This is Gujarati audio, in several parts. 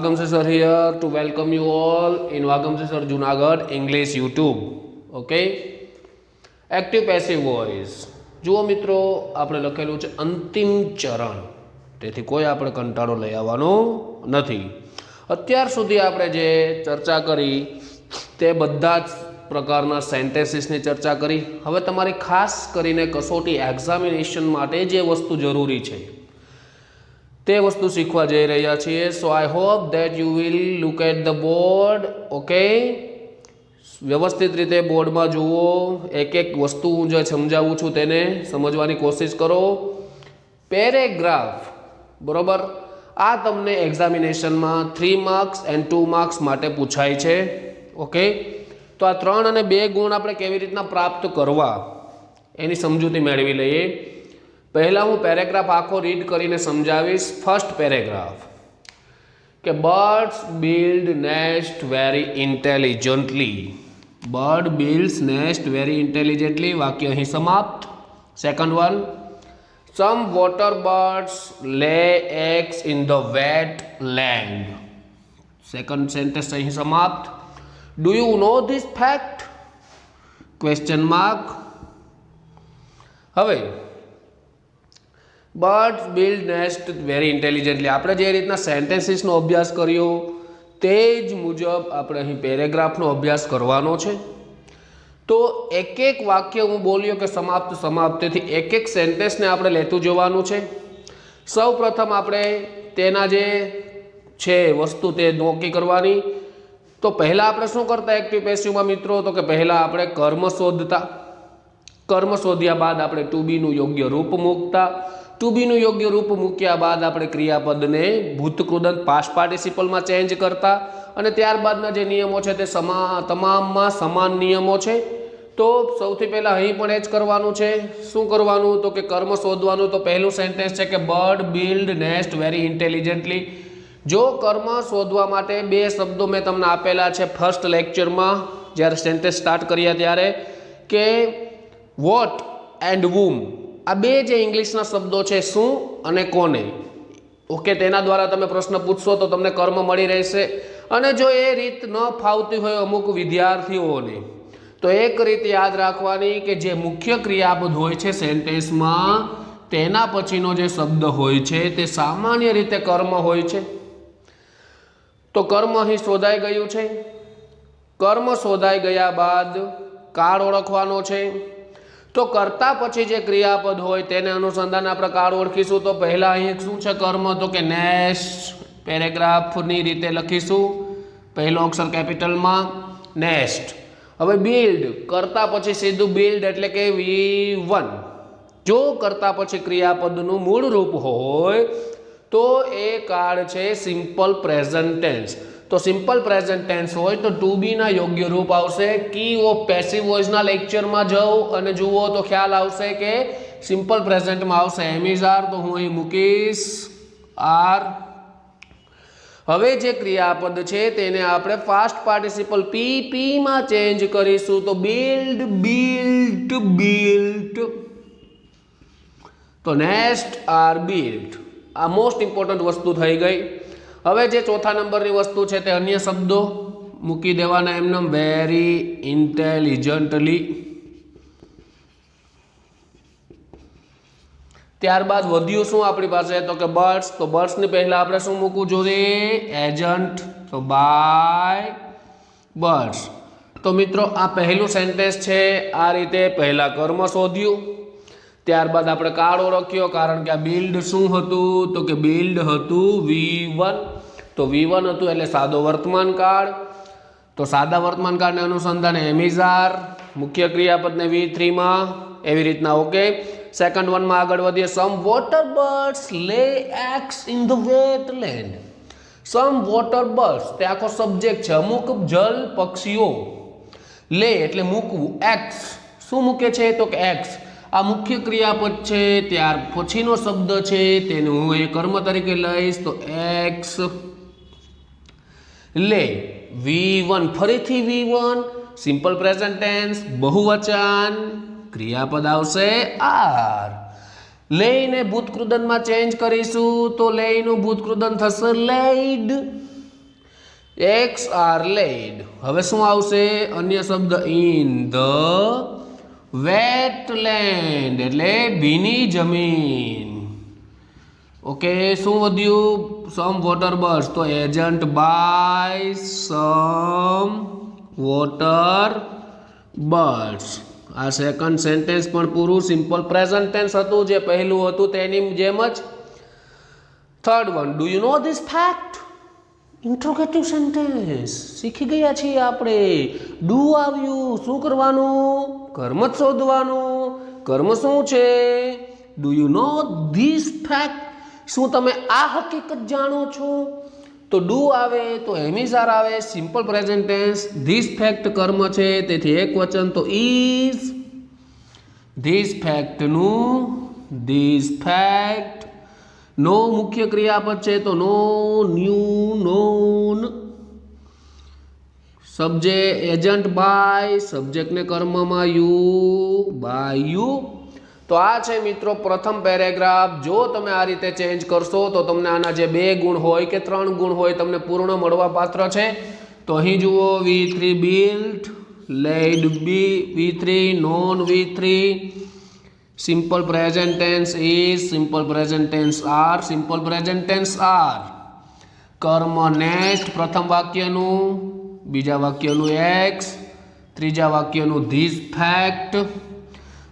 Welcome sir here to welcome you all in Welcome sir Junagadh English YouTube. Okay. Active passive voice. જુઓ મિત્રો આપણે લખેલું છે અંતિમ ચરણ, તેથી કોઈ આપણે કંટાળો લઈ આવવાનો નથી. અત્યાર સુધી આપણે જે ચર્ચા કરી તે બધા જ પ્રકારના સેન્ટેન્સીસની ચર્ચા કરી. હવે તમારી ખાસ કરીને કસોટી એક્ઝામિનેશન માટે જે વસ્તુ જરૂરી છે તે વસ્તુ શીખવા જઈ રહ્યા છીએ. So I hope that you will look at the board. Okay, વ્યવસ્થિત રીતે બોર્ડમાં જુઓ, એક એક વસ્તુ હું જે સમજાવું છું તેને સમજવાની કોશિશ કરો. પેરેગ્રાફ, બરોબર, આ તમને એક્ઝામિનેશનમાં 3 માર્ક્સ એન્ડ 2 માર્ક્સ માટે પૂછાય છે. ઓકે, તો આ 3 અને 2 ગુણ આપણે કેવી રીતના પ્રાપ્ત કરવા એની સમજૂતી મેળવી લઈએ. પહેલાં હું પેરેગ્રાફ આખો રીડ કરીને સમજાવીશ. ફર્સ્ટ પેરેગ્રાફ કે birds build nest very intelligently. Bird builds nest very intelligently, વાક્ય અહીં સમાપ્ત. Second one, some water birds lay eggs in the wet land. Second sentence અહીં સમાપ્ત. Do you know this fact? Question mark. હવે birds build nest very intelligently, આપણે જે રીતના સેન્ટેન્સીસનો અભ્યાસ કર્યો તે જ મુજબ આપણે અહીં પેરેગ્રાફનો અભ્યાસ કરવાનો છે. તો એક એક વાક્ય હું બોલ્યો કે સમાપ્ત સમાપ્ત, તેથી એક એક સેન્ટેન્સને આપણે લેતું જવાનું છે. સૌ પ્રથમ આપણે તેના જે છે વસ્તુ તે નક્કી કરવાની. તો પહેલાં આપણે શું કરતા એક્ટિવ પેસિવમાં મિત્રો? તો કે પહેલાં આપણે કર્મ શોધતા. કર્મ શોધ્યા બાદ આપણે ટુ બીનું યોગ્ય રૂપ મૂકતા. ટુ બીનું યોગ્ય રૂપ મૂક્યા બાદ આપણે ક્રિયાપદને ભૂતકૃદંત પાસ્ટ પાર્ટિસિપલમાં ચેન્જ કરતા. અને ત્યારબાદના જે નિયમો છે તે તમામમાં સમાન નિયમો છે. તો સૌથી પહેલાં અહીં પણ એ જ કરવાનું છે. શું કરવાનું? તો કે કર્મ શોધવાનું. તો પહેલું સેન્ટેન્સ છે કે bird build nest very intelligently. જો કર્મ શોધવા માટે 2 શબ્દો મેં તમને આપેલા છે ફર્સ્ટ લેક્ચરમાં જ્યારે સેન્ટેન્સ સ્ટાર્ટ કર્યા ત્યારે, કે વોટ એન્ડ whom. આ 2 જે ઇંગ્લિશના શબ્દો છે, શું અને કોને. ઓકે, તેના દ્વારા તમે પ્રશ્ન પૂછશો તો તમને કર્મ મળી રહેશે. અને જો એ રીત ન ફાવતી હોય અમુક વિદ્યાર્થીઓને, તો એક રીત યાદ રાખવાની કે જે મુખ્ય ક્રિયાપદ હોય છે સેન્ટેન્સમાં તેના પછીનો જે શબ્દ હોય છે તે સામાન્ય રીતે કર્મ હોય છે. તો કર્મ અહીં શોધાઈ ગયું છે. કર્મ શોધાઈ ગયા બાદ કાળ ઓળખવાનો છે. તો કરતા પછી જે ક્રિયાપદ હોય તેને અનુસંધાન આપણે કાળ ઓળખીશું. તો પહેલાં અહીં શું છે કર્મ? તો કે નેસ્ટ. પેરેગ્રાફની રીતે લખીશું, પહેલો અક્ષર કેપિટલમાં નેસ્ટ. હવે બિલ્ડ, કરતા પછી સીધું બિલ્ડ એટલે કે V1. જો કરતા પછી ક્રિયાપદનું મૂળ રૂપ હોય તો એ કાળ છે સિમ્પલ પ્રેઝન્ટ ટેન્સ. તો સિમ્પલ પ્રેઝન્ટ ટેન્સ હોય તો ટુ બીના યોગ્ય રૂપ આવશે. કી ઓફ પેસિવ વોઇસના લેક્ચરમાં જાઓ અને જુઓ તો ખ્યાલ આવશે કે સિમ્પલ પ્રેઝન્ટમાં આવશે એમ ઇઝ આર. તો હું અહીં મૂકીશ આર. હવે જે ક્રિયાપદ છે તેને આપણે ફાસ્ટ પાર્ટિસિપલ પીમાં ચેન્જ કરીશું. તો બિલ્ડ બિલ્ટ બિલ્ટ. તો નેસ્ટ આર બિલ્ટ. આ મોસ્ટ ઇમ્પોર્ટન્ટ વસ્તુ થઈ ગઈ. હવે જે ચોથા નંબરની વસ્તુ છે તે અન્ય શબ્દો મૂકી દેવાના એમને વેરી ઇન્ટેલિજન્ટલી. ત્યારબાદ વધ્યું શું આપણી પાસે? તો કે બર્ડ્સ. તો બર્ડ્સની પહેલાં આપણે શું મૂકવું જોઈએ? એજન્ટ. તો બાય બર્ડ્સ. તો મિત્રો આ પહેલું સેન્ટેન્સ છે. આ રીતે પહેલાં કર્મ શોધ્યું, ત્યારબાદ આપણે કાળ ઓળખ્યો, કારણ કે આ બિલ્ડ શું હતું? તો કે બિલ્ડ હતું V1. તો V1 હતું એટલે સાદો વર્તમાન કાળ. તો સાદા વર્તમાન કાળને અનુસંધાને એમ ઇઝ આર, મુખ્ય ક્રિયાપદને V3માં, એવી રીતના. ઓકે, સેકન્ડ વનમાં આગળ વધીએ. સમ water birds lay eggs in the wetland. Sum water birds, તે આખો સબ્જેક્ટ છે. અમુક જલ પક્ષીઓ, લે એટલે મૂકવું, એગ્સ શું મૂકે છે? તો કે એગ્સ. આ મુખ્ય ક્રિયાપદ છે. ત્યાર પછીનો શબ્દ છે તેને હું એ કર્મ તરીકે લઈશ. તો એક્સ લે. V1 ફરીથી V1, સિમ્પલ પ્રેઝન્ટ ટેન્સ, બહુવચન, ક્રિયાપદ આવશે આર. લઈને ભૂતકૃદનમાં ચેન્જ કરીશું તો લઈનું ભૂતકૃદન થશે લેઇડ. Eggs R lead. હવે શું આવશે? અન્ય શબ્દ ઇન ધ વેટલેન્ડ એટલે ભીની જમીન. ઓકે, શું વધ્યું? Some water birds. તો agent by some water birds. આ સેકન્ડ સેન્ટેન્સ પણ પૂરું સિમ્પલ પ્રેઝન્ટ ટેન્સ હતું, જે પહેલું હતું તેની જેમ જ. Third one, do you know this fact? Interrogative sentence શીખી ગયા છીએ આપણે. ડુ આવ્યું, શું કરવાનું? કર્મ જ શોધવાનું. કર્મ શું છે? Do you know this fact? શું તમે આ હકીકત જાણો છો? તો ડુ આવે તો એમિઝાર આવે, simple present tense. This fact કર્મ છે, તેથી એક વચન તો ઇઝ. ધીસ ફેક્ટનું ધીસ ફેક્ટ. નો મુખ્ય ક્રિયાપદ છે તો know, knew, known. Subject agent by, સબ્જેક્ટને કર્મમાં યુ, બાય યુ. તો આ છે મિત્રો પ્રથમ પેરેગ્રાફ. જો તમે આ રીતે ચેન્જ કરશો તો તમને આના જે 2 ગુણ હોય કે 3 ગુણ હોય તમને પૂર્ણ મળવા પાત્ર છે. તો અહીં જુઓ, V3 built, led V3, known V3, simple present tense is, simple present tense are, simple present tense are. કર્મ નેક્સ્ટ પ્રથમ વાક્યનું, બીજા વાક્યનું એક્સ, ત્રીજા વાક્યનું ધીસ ફેક્ટ.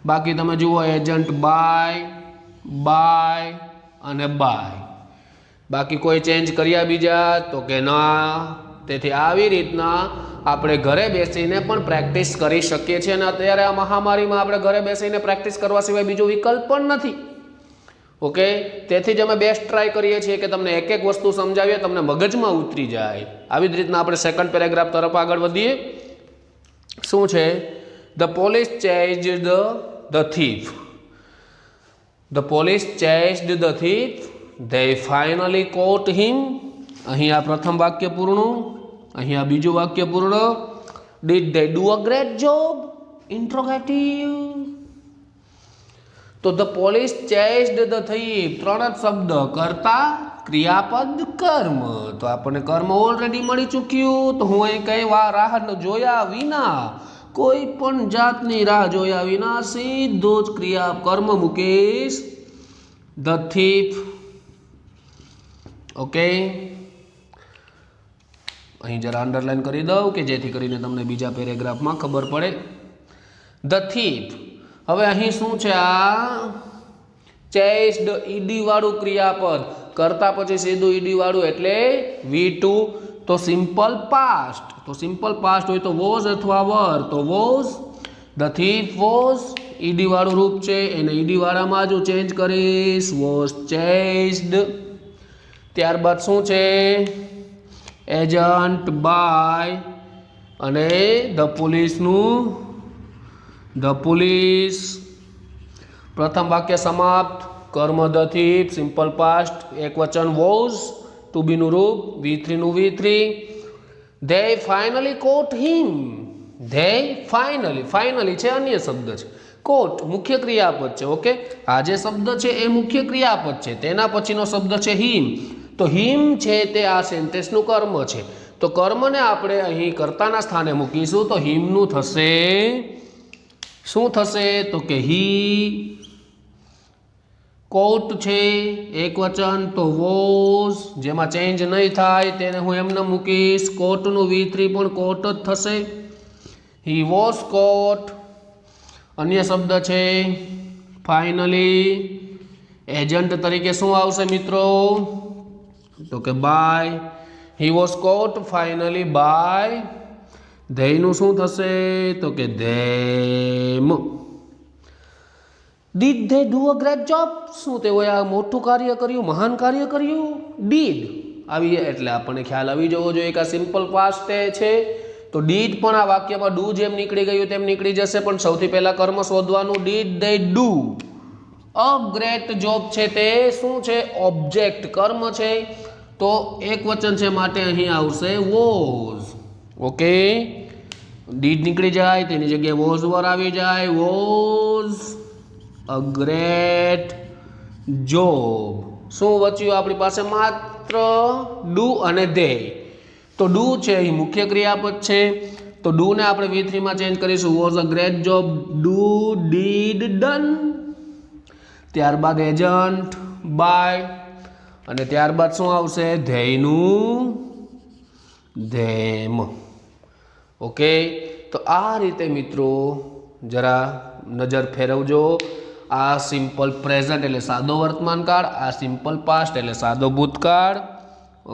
બાકી તમે જુઓ એજન્ટ બાય, બાય અને બાય. બાકી કોઈ ચેન્જ કર્યા બીજા? તો કે ના. તેથી આવી રીતના આપણે ઘરે બેસીને પણ પ્રેક્ટિસ કરી શકીએ છીએ. અને અત્યારે આ મહામારીમાં આપણે ઘરે બેસીને પ્રેક્ટિસ કરવા સિવાય બીજો વિકલ્પ પણ નથી. ઓકે, તેથી જ અમે બેસ્ટ ટ્રાય કરીએ છીએ કે તમને એક એક વસ્તુ સમજાવીએ, તમને મગજમાં ઉતરી જાય. આવી જ રીતના આપણે સેકન્ડ પેરેગ્રાફ તરફ આગળ વધીએ. શું છે? The police chased the thief. The police chased the thief. They finally caught him. અહીં આ પ્રથમ વાક્ય પૂર્ણ, અહીં આ બીજું વાક્ય પૂર્ણ. Did they do a great job? Interrogative. તો the police chased the thief. 3 જ શબ્દ, કર્તા, ક્રિયાપદ, કર્મ. તો આપણને કર્મ ઓલરેડી મળી ચૂક્યું. તો હું અહીં કઈ રાહ જોયા વિના, કોઈ પણ જાતની રાહ જોયા વિના સીધો જ ક્રિયા કર્મ મૂકીશ. The thief. ઓકે, અહીં જરા અંડરલાઈન કરી દઉં કે જેથી કરીને તમને બીજા પેરેગ્રાફમાં ખબર પડે. The thief. હવે અહીં શું છે? આ ચેસ્ડ ઈડી વાળું ક્રિયાપદ, કરતા પછી સીધું ઈડી વાળું એટલે V2. તો સિમ્પલ પાસ્ટ. તો સિમ્પલ પાસ્ટ હોય તો વોઝ અથવા વર. તો was, the thief was. ED વાળું રૂપ છે, એને ઈડી વાળામાં જ હું ચેન્જ કરીશ. વોઝ ચેસ્ડ. ત્યારબાદ શું છે? એજન્ટ બાય અને ધ પોલીસનું ધ પોલીસ. પ્રથમ વાક્ય સમાપ્ત. કર્મ ધ થીફ, સિમ્પલ પાસ્ટ, એક વચન વોઝ, ટુ બીનું રૂપ, V3 નું V3. They finally caught him. They finally છે અન્ય શબ્દ છે. caught મુખ્ય ક્રિયાપદ છે. ઓકે, આ જે શબ્દ છે એ મુખ્ય ક્રિયાપદ છે. તેના પછીનો શબ્દ છે him. તો him છે તે આ સેન્ટેન્સનું કર્મ છે. તો કર્મને આપણે અહીં કર્તાના સ્થાને મૂકીશું. તો હિમનું થશે, શું થશે? તો કે હી. કોટ છે એક વચન, તો વોઝ, જેમાં ચેન્જ નહીં થાય તેને હું એમને મૂકીશ. કોટનું V3 પણ કોટ જ થશે. હી વોઝ કોટ. અન્ય શબ્દ છે ફાઇનલી. એજન્ટ તરીકે શું આવશે મિત્રો? તો કે by. He was caught finally by. ધેયનું શું થશે? તો કે them. Did they do a great job? શું તેઓએ આ મોટું કાર્ય કર્યું, મહાન કાર્ય કર્યું? ડીડ આવી એટલે આપણને ખ્યાલ આવી જવો જોઈએ કે આ સિમ્પલ પાસ્ટ છે. તો ડીડ પણ આ વાક્યમાં ડુ જેમ નીકળી ગયું તેમ નીકળી જશે, પણ સૌથી પહેલા કર્મ શોધવાનું. Did they do a great job છે તે શું છે? ઓબ્જેક્ટ, કર્મ છે. તો એક વચન છે માટે અહીં આવશે વોઝ. ઓકે, ડીડ નીકળી જાય તેની જગ્યાએ વોઝ વર આવી જાય. Was a great job. શું બચ્યું આપણી પાસે? માત્ર ડુ અને ધે. તો ડુ છે અહીં મુખ્ય ક્રિયાપદ છે, તો ડુ ને આપણે V3 માં ચેન્જ કરીશું was a great job, do, did, done. ત્યારબાદ એજન્ટ, બાય, અને ત્યારબાદ શું આવશે? ધેયનું, ધેમ. ઓકે, તો આ રીતે મિત્રો જરા નજર ફેરવજો. આ સિમ્પલ પ્રેઝન્ટ એટલે સાદો વર્તમાન કાળ, આ સિમ્પલ પાસ્ટ એટલે સાદો ભૂતકાળ.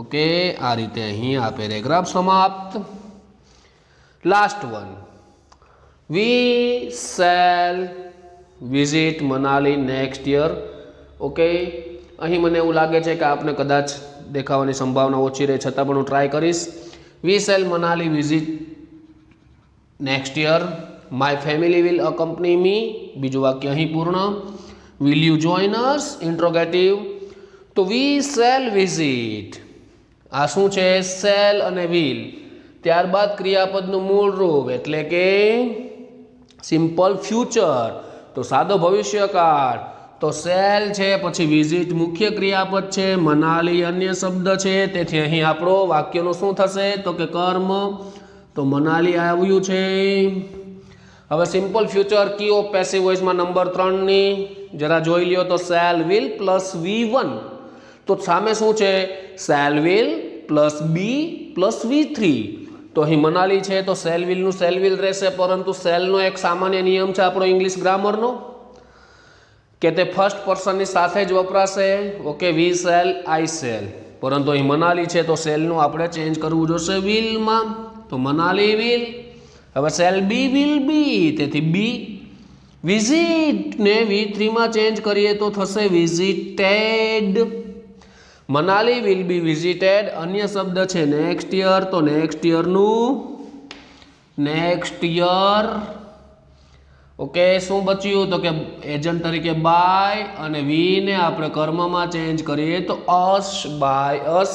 ઓકે, આ રીતે અહીં આ પેરેગ્રાફ સમાપ્ત. Last one, we shall visit Manali next year. Okay, અહીં મને એવું લાગે છે કે આપને કદાચ દેખાવાની સંભાવના ઓછી રહે, છતાં પણ હું ટ્રાય કરીશ. We shall Manali visit next year. My family will accompany me. બીજું વાક્ય અહીં પૂર્ણ. Will you join us? Interrogative. તો વી શેલ વિઝિટ, આ શું છે? શેલ અને વિલ. ત્યારબાદ ક્રિયાપદનું મૂળ રૂપ એટલે કે સિમ્પલ ફ્યુચર, તો સાદો ભવિષ્યકાળ. તો શેલ છે, પછી વિઝિટ મુખ્ય ક્રિયાપદ છે, મનાલી અન્ય શબ્દ છે, તેથી અહીં આપણો વાક્યનું શું થશે? તો કે કર્મ. તો મનાલી આવ્યું છે. હવે સિમ્પલ ફ્યુચર કી ઓફ પેસિવ વોઇસમાં નંબર 3 ની જરા જોઈ લ્યો. તો શેલ વિલ પ્લસ V1, તો સામે શું છે? Shall will plus be plus V3. તો અહીં મનાલી છે, તો શેલ વિલનું શેલ વિલ રહેશે, પરંતુ શેલનો એક સામાન્ય નિયમ છે આપણો ઇંગ્લિશ ગ્રામરનો કે તે ફર્સ્ટ પર્સનની સાથે જ વપરાશે. Okay, we shall, I shell. પરંતુ અહીં મનાલી છે, તો શેલનું આપણે ચેન્જ કરવું જોશે વિલમાં. તો મનાલી વિલ. હવે શેલ બી વિલ બી, તેથી બી. વિઝિટ ને V3 માં ચેન્જ કરીએ તો થશે visited. Manali will be visited. અન્ય શબ્દ છે નેક્સ્ટ યર, તો નેક્સ્ટ યરનું નેક્સ્ટ યર. ઓકે, શું બચ્યું? તો કે એજન્ટ તરીકે બાય, અને વી ને આપણે કર્મમાં ચેન્જ કરીએ તો us, by us.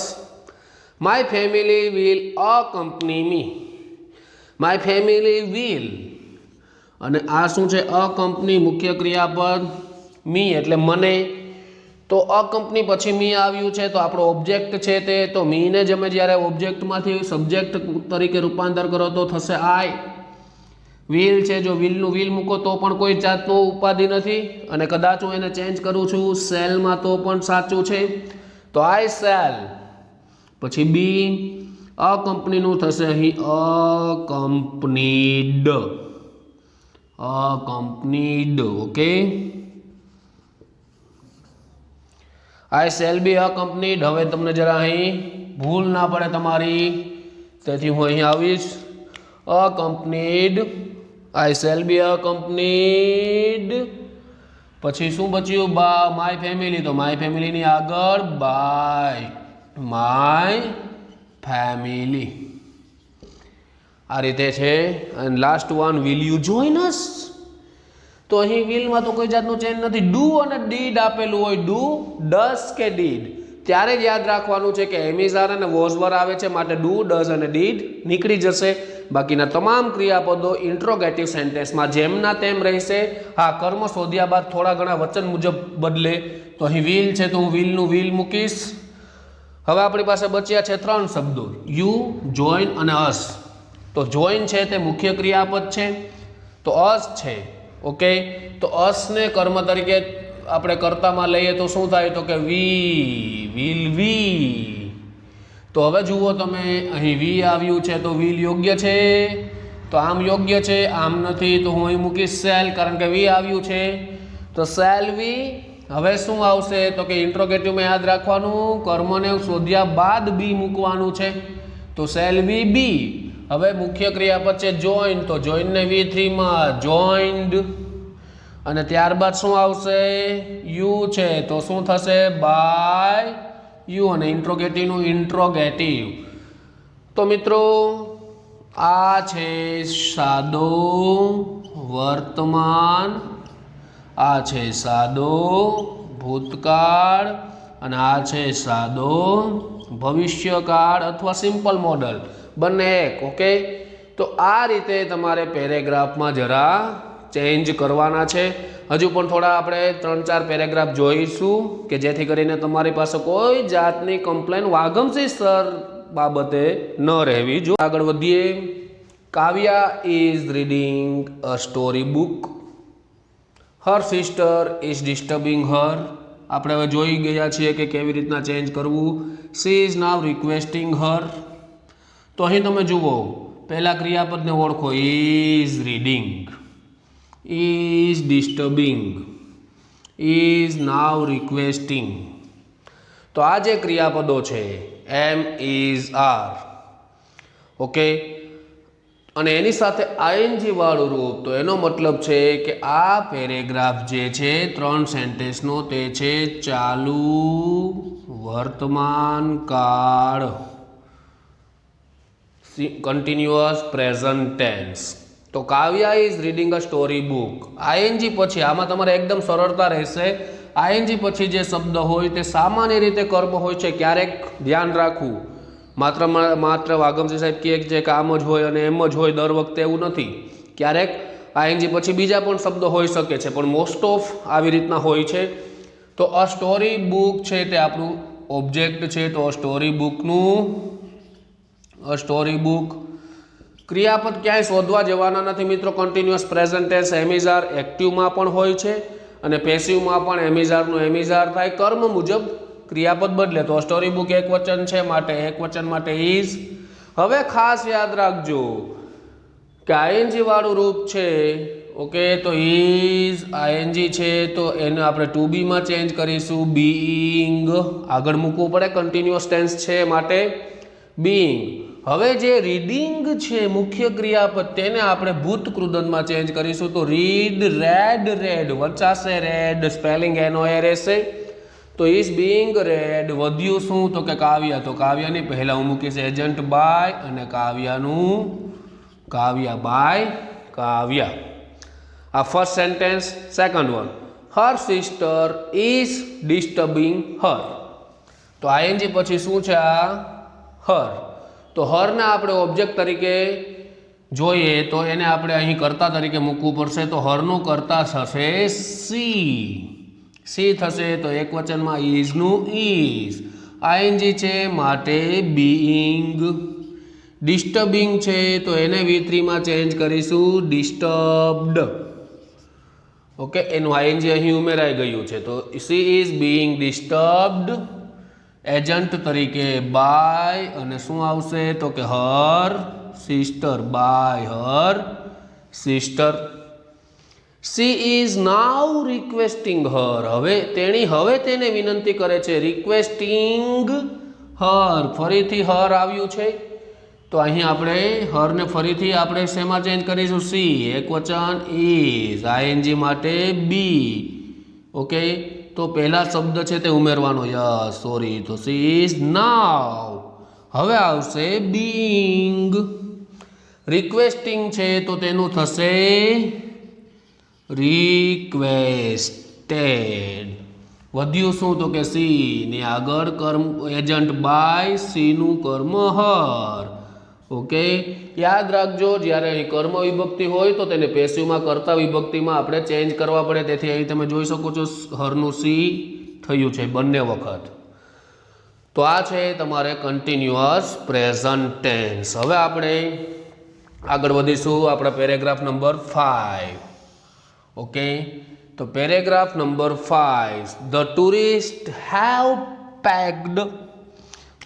My family will accompany me. My family will, અને આ શું છે? અકમ્પની મુખ્ય ક્રિયાપદ, મી એટલે મને. તો અકમ્પની પછી મી આવ્યું છે, તો આપણો ઓબ્જેક્ટ છે તે. તો મીને જ અમે જ્યારે ઓબ્જેક્ટમાંથી સબ્જેક્ટ તરીકે રૂપાંતર કરો તો થશે આઈ. વિલ છે, જો વિલનું વિલ મૂકો તો પણ કોઈ જાતનું ઉપાધિ નથી, અને કદાચ હું એને ચેન્જ કરું છું સેલમાં તો પણ સાચું છે. તો આઈ સેલ, પછી બી અકમ્પનીનું થશે અહીં અકમ્પનીડ. અકમ્પનીડ. Okay, I shall be અકમ્પનીડ. હવે તમને જરા અહીં ભૂલ ના પડે તમારી, તેથી હું અહીં આવીશ અકમ્પનીડ. આઈ શેલ બી અકમ્પનીડ. પછી શું બચ્યું? બા માય ફેમિલી. તો માય ફેમિલીની આગળ બાય માય ફેમિલી. આ રીતે છે. અને last one, will you join અસ? તો અહીં વિલમાં તો કોઈ જાતનું ચેન્જ નથી. ડુ અને ડીડ આપેલું હોય, ડુ, ડસ કે ડીડ, ત્યારે જ યાદ રાખવાનું છે કે એમિઝાર અને વોઝવર આવે છે, માટે ડુ, ડઝ અને ડીડ નીકળી જશે. બાકીના તમામ ક્રિયાપદો ઇન્ટ્રોગેટિવ સેન્ટેન્સમાં જેમના તેમ રહેશે. હા, કર્મ શોધ્યા બાદ થોડા ઘણા વચન મુજબ બદલે. તો અહીં વિલ છે, તો હું વિલનું વિલ મૂકીશ. હવે આપણી પાસે બચ્યા છે 3 શબ્દો, યુ, જોઈન અને અસ. તો જોઈન છે તે મુખ્ય ક્રિયાપદ છે, તો અસ છે. ઓકે, તો અસને કર્મ તરીકે આપણે કર્તામાં લઈએ તો શું થાય? તો કે વી, વિલ વી. તો હવે જુઓ તમે, અહીં વી આવ્યું છે, તો વિલ યોગ્ય છે? તો આમ યોગ્ય છે, આમ નથી. તો હું અહીં મૂકીશ શેલ, કારણ કે વી આવ્યું છે. તો શેલ વી. હવે શું આવશે? તો કે ઇન્ટ્રોગેટિવમાં યાદ રાખવાનું, કર્મને શોધ્યા બાદ બી મૂકવાનું છે. તો શેલ વી બી. હવે મુખ્ય ક્રિયાપદ છે જોઈન, તો જોઈનને V3 માં જોઈન્ડ. અને ત્યારબાદ શું આવશે? યુ છે, તો શું થશે? By you. અને ઇન્ટ્રોગેટિવનું ઇન્ટ્રોગેટિવ. તો મિત્રો આ છે સાદો વર્તમાન, આ છે સાદો ભૂતકાળ, અને આ છે સાદો ભવિષ્યકાળ અથવા સિમ્પલ મોડલ, બંને એક. ઓકે, તો આ રીતે તમારે પેરેગ્રાફમાં જરા ચેન્જ કરવાના છે. હજુ પણ થોડા આપણે 3-4 પેરેગ્રાફ જોઈશું કે જેથી કરીને તમારી પાસે કોઈ જાતની કમ્પ્લેન વાઘમસિંહ સર બાબતે ન રહેવી. જો આગળ વધીએ, Kavya is reading a story book. Her sister is disturbing her. આપણે હવે જોઈ ગયા છીએ કે કેવી રીતના ચેન્જ કરવું. સી ઇઝ નાવ રિક્વેસ્ટિંગ હર. તો અહીં તમે જુઓ, પહેલા ક્રિયાપદને ઓળખો. Is reading, is disturbing, is now requesting. તો આ જે ક્રિયાપદો છે એમ, ઇઝ, આર, ઓકે, અને એની સાથે આઈએનજી વાળું રૂપ, તો એનો મતલબ છે કે આ પેરેગ્રાફ જે છે 3 સેન્ટેન્સનો તે છે ચાલુ વર્તમાન કાળ, કન્ટિન્યુઅસ પ્રેઝન્ટ ટેન્સ. તો Kavya is reading a story book. I N G પછી આમાં તમારે એકદમ સરળતા રહેશે. આઈએનજી પછી જે શબ્દ હોય તે સામાન્ય રીતે કર્મ હોય છે. ક્યારેક ધ્યાન રાખવું, માત્ર વાગમજી સાહેબ કહે છે કે આમ જ હોય અને એમ જ હોય, દર વખતે એવું નથી. ક્યારેક આઈએનજી પછી બીજા પણ શબ્દો હોઈ શકે છે, પણ મોસ્ટ ઓફ આવી રીતના હોય છે. તો અ સ્ટોરી બુક છે તે આપણું ઓબ્જેક્ટ છે. તો અ સ્ટોરી બુક ક્રિયાપદ ક્યાંય શોધવા જવાના નથી મિત્રો. કન્ટિન્યુઅસ પ્રેઝન્ટ ટેન્સ એમિઝાર એક્ટિવમાં પણ હોય છે અને પેસિવમાં પણ એમિઝારનું એમિઝાર થાય. કર્મ મુજબ ક્રિયાપદ બદલે. તો સ્ટોરી બુક એકવચન છે માટે એકવચન માટે ઇઝ. હવે ખાસ યાદ રાખજો કે આઈએનજી વાળું રૂપ છે, ઓકે, તો ઇઝ આઈએનજી છે તો એને આપણે ટુ બીમાં ચેન્જ કરીશું. બીઈંગ આગળ મૂકવું પડે, કન્ટિન્યુઅસ ટેન્સ છે માટે બીઈંગ. હવે જે રીડિંગ છે મુખ્ય ક્રિયાપદ, તેને આપણે ભૂતકૃદંતમાં ચેન્જ કરીશું. તો રીડ, રેડ, રેડ વચાશે રેડ, સ્પેલિંગ NORSA. તો ઇઝ બીઈંગ રેડ. વધ્યું શું? તો કે કાવ્યા. તો કાવ્યાની પહેલા હું મૂકીશ એજન્ટ બાય અને કાવ્યાનું કાવ્યા બાય કાવ્યા. આ first sentence. Second one, her sister is disturbing her. તો આઈએનજી પછી શું છે? આ હર. તો હરને આપણે ઓબ્જેક્ટ તરીકે જોઈએ તો એને આપણે અહીં કર્તા તરીકે મૂકવું પડશે. તો હરનું કર્તા થશે સી. સી થશે તો એકવચનમાં ઇઝનું ઇઝ. આઈએનજી છે માટે બીઈંગ. ડિસ્ટર્બિંગ છે તો એને V3માં ચેન્જ કરીશું ડિસ્ટર્બ્ડ. ઓકે, એનું આઈએનજી અહીં ઉમેરાઈ ગયું છે. તો she is being disturbed. Agent તરીકે બાય અને શું આવશે? તો કે her sister. By her sister. She is now requesting her. હવે તેને વિનંતી કરે છે. Requesting her. ફરીથી હર આવ્યું છે તો અહીં આપણે હરને ફરીથી આપણે શેમાં ચેન્જ કરીશું? સી. એકવચન ઇઝ. આઈએનજી માટે બી. ઓકે, તો પહેલા શબ્દ છે તે ઉમેરવાનો. Yes, sorry. તો સી ઇઝ નાવ. હવે આવશે બીઈંગ. રિક્વેસ્ટિંગ છે તો તેનું થશે રિક્વેસ્ટેડ. વધ્યું શું? તો કે સી ને આગળ કર્મ એજન્ટ બાય, સી નું કર્મ હર. ઓકે, યાદ રાખજો જ્યારે અહીં કર્મ વિભક્તિ હોય તો તેને પેસિવમાં કર્તા વિભક્તિમાં આપણે ચેન્જ કરવા પડે. તેથી અહીં તમે જોઈ શકો છો હરનું સી થયું છે બંને વખત. તો આ છે તમારે કન્ટિન્યુઅસ પ્રેઝન્ટ ટેન્સ. હવે આપણે આગળ વધીશું આપણા પેરેગ્રાફ નંબર 5. ઓકે, તો paragraph number 5, the tourist have packed.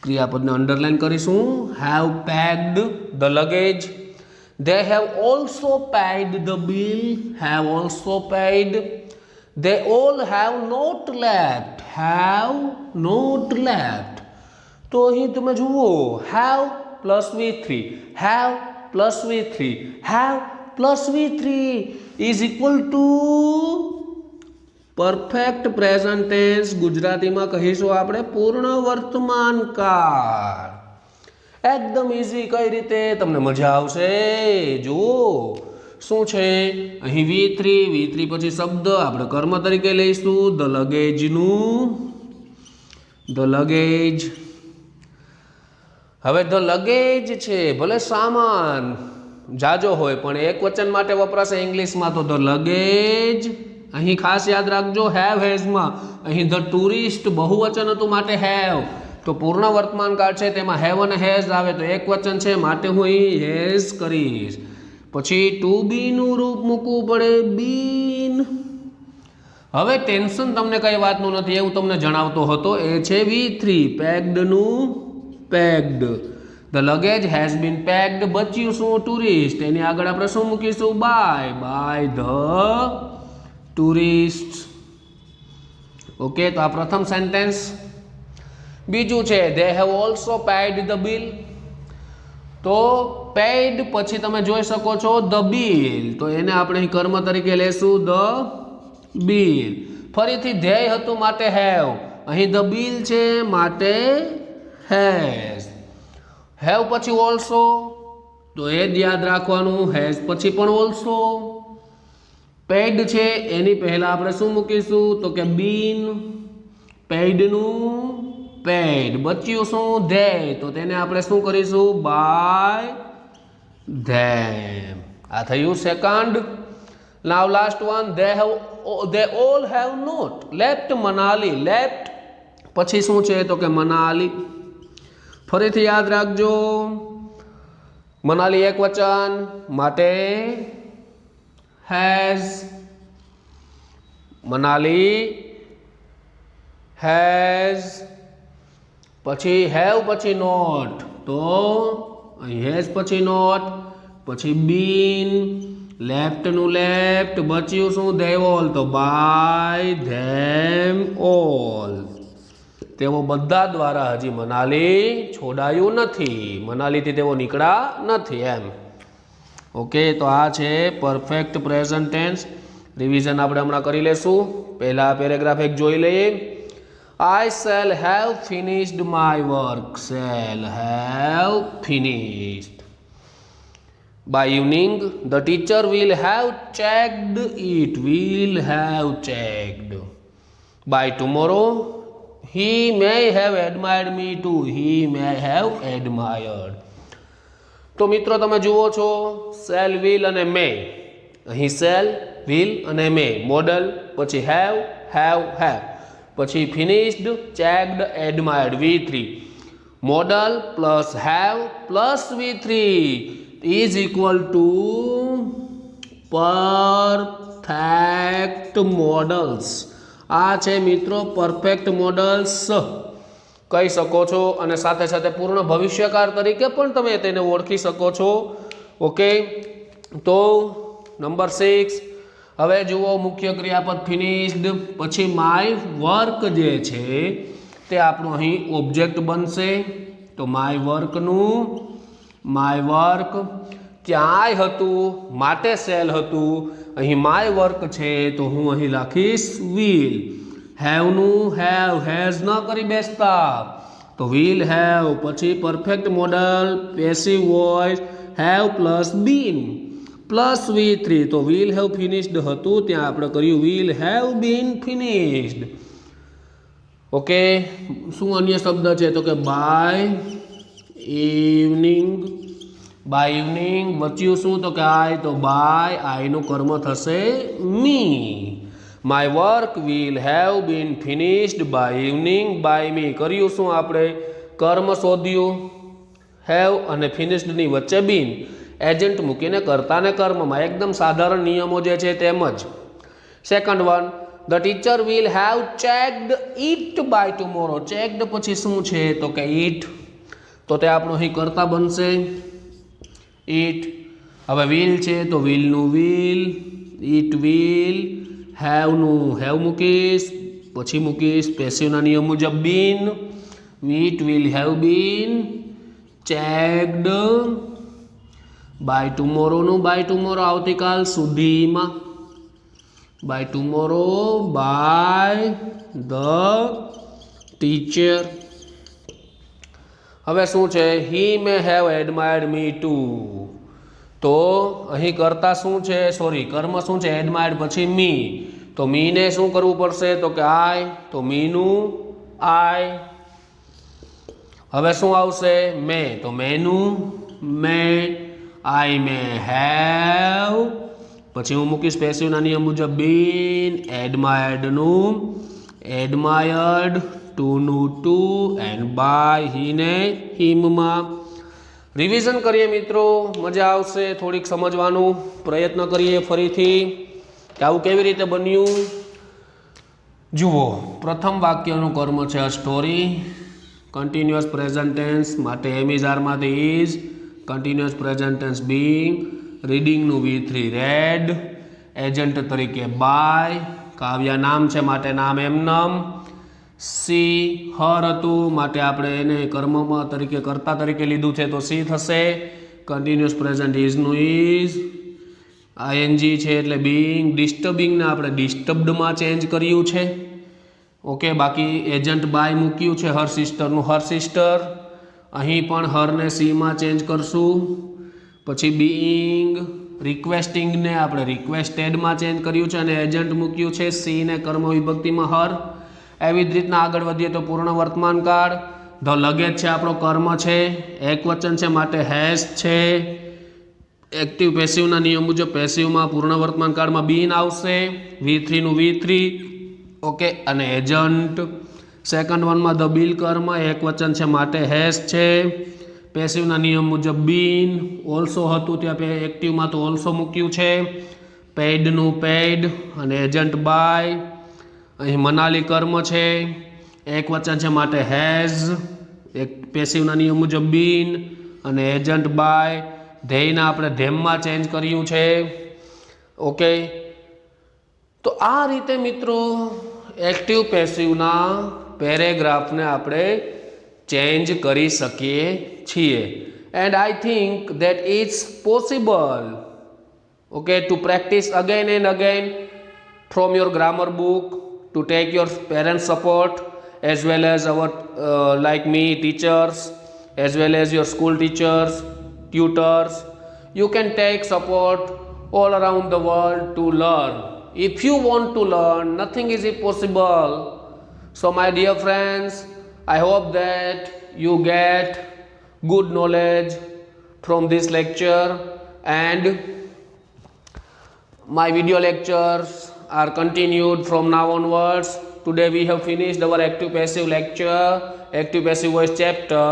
ક્રિયાપદને અંડરલાઈન કરીશું. Have packed the luggage. They have also paid the bill. Have also paid. They all have not left. Have not left. તો અહીં તમે જુઓ, have plus V3, have plus V3, have plus V3 is equal to perfect present tense. ગુજરાતીમાં કહીશું આપણે પૂર્ણ વર્તમાન કાળ. એકદમ ઇઝી. કઈ રીતે? તમને મજા આવશે. જુઓ શું છે અહીં V3 પછી શબ્દ આપણે કર્મ તરીકે લઈશું. ધ લગેજનું, ધ લગેજ. હવે ધ લગેજ છે ભલે સામાન જાજો હોય પણ એક વચન માટે વપરાશે ઇંગ્લિશમાં. તો ધ લગેજ. અહીં ખાસ યાદ રાખજો હેવ હેઝમાં અહીં ધ ટુરિસ્ટ બહુવચન હતું માટે હેવ. તો પૂર્ણ વર્તમાન કાળ છે તેમાં હેવ અને હેઝ આવે તો એક વચન છે માટે હું અહીં હેઝ કરીશ. પછી ટુ બી નું રૂપ મૂકવું પડે બીન. હવે ટેન્શન તમને કઈ વાતનું નથી એવું તમને જણાવતો હતો એ છે V3 પેક્ડ નું packed. The luggage has been packed બચ્યું શું ટુરિસ્ટ એની આગળ આપણે શું મૂકીશું બાય ધ ટુરિસ્ટ. ઓકે તો આ પ્રથમ સેન્ટેન્સ. બીજું છે they have also paid the bill. તો પેઇડ પછી તમે જોઈ શકો છો ધ બિલ તો એને આપણે અહીં કર્મ તરીકે લેશું ધ બિલ. ફરીથી ધ્યેય હતું માટે હેવ અહીં ધ બિલ છે માટે હેઝ. હેવ પછી ઓલ્સો તો એ જ યાદ રાખવાનું હેઝ પછી પણ ઓલ્સો. પેઇડ છે એની પહેલા આપણે શું મૂકીશું તો કે બીન પેઇડનું પેઇડ બચ્યું શું ધ્યેય તો તેને આપણે શું કરીશું બાય ધેમ. આ થયું second. Now last one they all have not left Manali. Left પછી શું છે તો કે મનાલી. ફરીથી યાદ રાખજો મનાલી એક વચન માટે હેઝ. મનાલી હેઝ પછી હેવ પછી નોટ તો અહીં હેઝ પછી નોટ પછી બીન લેફ્ટ નું લેફ્ટ બચ્યું શું they all તો બાય ધેમ ઓલ. તેઓ બધા દ્વારા હજી મનાલી છોડાયું નથી મનાલીથી તેઓ નીકળ્યા નથી એમ. ઓકે તો આ છે પરફેક્ટ પ્રેઝન્ટ ટેન્સ. રિવિઝન આપણે હમણાં કરી લેશું. પહેલા પેરેગ્રાફ એક જોઈ લઈએ. I shall have finished my work. Shall have finished. By evening, the teacher will have checked it. Will have checked. By tomorrow, he may have admired me too. He may have admired. તો મિત્રો તમે જુઓ છો સેલ વિલ અને મે. અહીં સેલ વિલ અને મે મોડલ પછી હેવ પછી finished checked એડમાયર્ડ V3 model plus have plus V3 is equal to perfect models. આ છે મિત્રો પરફેક્ટ મોડલ્સ કહી શકો છો અને સાથે સાથે પૂર્ણ ભવિષ્યકાળ તરીકે પણ તમે તેને ઓળખી શકો છો. ઓકે તો નંબર 6 હવે જુઓ મુખ્ય ક્રિયાપદ ફિનિશ્ડ પછી માય વર્ક જે છે તે આપણું અહીં ઓબ્જેક્ટ બનશે. તો માય વર્કનું માય વર્ક ક્યાંય હતું માટે સેલ હતું અહીં માય વર્ક છે તો હું અહીં લખીશ વિલ. હેવનું હેવ હેઝ ન કરી બેસતા તો વિલ હેવ પછી perfect modal passive voice have plus been plus V3 તો વિલ હેવ ફિનિશ્ડ હતું ત્યાં આપણે કર્યું will have been finished. Okay શું અન્ય શબ્દ છે તો કે બાય ઇવનિંગ. બાય ઇવનિંગ બચ્યું શું તો કે આઈ તો બાય આઈનું કર્મ થશે me. My work will have been finished by evening by me કર્યું શું આપણે કર્મ શોધ્યું હેવ અને ફિનિશ્ડની વચ્ચે બીન એજન્ટ મૂકીને કર્તાને કર્મમાં એકદમ સાધારણ નિયમો જે છે તેમજ. Second one the teacher will have checked it by tomorrow. Checked પછી શું છે તો કે ઇટ તો તે આપણું અહીં કર્તા બનશે ઇટ. હવે વિલ છે તો વિલનું વિલ ઇટ વિલ હેવનું હેવ મૂકીશ પછી મૂકીશ પેસિવના નિયમ મુજબ been it will have been checked by ટુમોરોનું બાય ટુમોરો આવતીકાલ સુધીમાં by tomorrow by the teacher. હવે શું છે હી મે હેવ એડમાયર્ડ મી ટુ તો અહીં કરતા શું છે સોરી કર્મ શું છે એડમાયર્ડ પછી મી તો મીને શું કરવું પડશે તો કે આઈ તો મીનું આઈ. હવે શું આવશે મે તો menu May I May have પછી હું મૂકીશ પેસિવના નિયમ મુજબ બીન એડમાયર્ડનું એડમાયર્ડ ટુનું ટુ એન્ડ બાય હીને હિમમાં. રિવિઝન કરીએ મિત્રો, મજા આવશે. થોડીક સમજવાનું પ્રયત્ન કરીએ ફરીથી કે આવું કેવી રીતે બન્યું. જુઓ, પ્રથમ વાક્યનું કર્મ છે a story. Continuous present tense માટે એમ ઇઝ આરમાંથી is. Continuous present tense being. રીડિંગનું V3 રેડ. એજન્ટ તરીકે બાય. કાવ્યા નામ છે માટે નામ એમનમ. સી હર હતું માટે આપણે એને કર્મમાં તરીકે કર્તા તરીકે લીધું છે તો સી થશે. કન્ટિન્યુઅસ પ્રેઝન્ટ ઇઝનું ઇઝ. આઈએનજી છે એટલે બીઇંગ. ડિસ્ટર્બિંગને આપણે ડિસ્ટર્બડમાં ચેન્જ કર્યું છે. ઓકે, બાકી એજન્ટ બાય મૂક્યું છે હર સિસ્ટરનું હર સિસ્ટર. અહીં પણ હરને સીમાં ચેન્જ કરશું. પછી બીઇંગ. રિક્વેસ્ટિંગને આપણે રિક્વેસ્ટેડમાં ચેન્જ કર્યું છે અને એજન્ટ મૂક્યું છે સીને કર્મ વિભક્તિમાં હર. એવી જ રીતના આગળ વધીએ તો પૂર્ણ વર્તમાન કાળ. ધ લગેજ છે આપણો કર્મ છે, એક વચન છે માટે હેઝ છે. એક્ટિવ પેસિવના નિયમ મુજબ પેસિવમાં પૂર્ણ વર્તમાન કાળમાં બીન આવશે. V3નું V3. ઓકે, અને એજન્ટ સેકન્ડ વનમાં ધ બિલ કર્મ એક વચન છે માટે હેઝ છે. પેસિવના નિયમ મુજબ બીન. ઓલ્સો હતું ત્યાં એક્ટિવમાં તો ઓલ્સો મૂક્યું છે. પેઇડનું પેઇડ અને એજન્ટ બાય. અહીં મનાલી કર્મ છે, એક વચન છે માટે હેઝ. એક પેસિવના નિયમ મુજબ બીન અને એજન્ટ બાય. ધ્યેયને આપણે ધેમમાં ચેન્જ કર્યું છે. ઓકે, તો આ રીતે મિત્રો એક્ટિવ પેસિવના પેરેગ્રાફને આપણે ચેન્જ કરી શકીએ છીએ. And I think that it's possible okay to practice again and again from your grammar book, to take your parents support as well as our like me teachers, as well as your school teachers, tutors. You can take support all around the world to learn. If you want to learn, nothing is impossible. So my dear friends, I hope that you get good knowledge from this lecture, and my video lectures are continued from now onwards. Today we have finished our active passive lecture, active passive voice chapter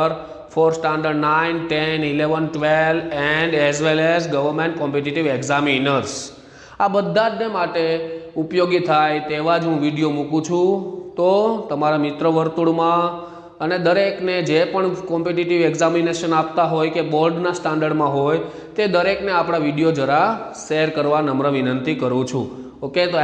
for standard 9, 10, 11, 12 and as well as government competitive examiners. આ બધા જ માટે ઉપયોગી થાય તેવા જ હું વિડીયો મૂકું છું. તો તમારા મિત્ર વર્તુળમાં અને દરેકને જે પણ કોમ્પિટિટિવ એક્ઝામિનેશન આપતા હોય કે બોર્ડના સ્ટાન્ડર્ડમાં હોય તે દરેકને આપણા વિડીયો જરા શેર કરવા નમ્ર વિનંતી કરું છું. ઓકે, તો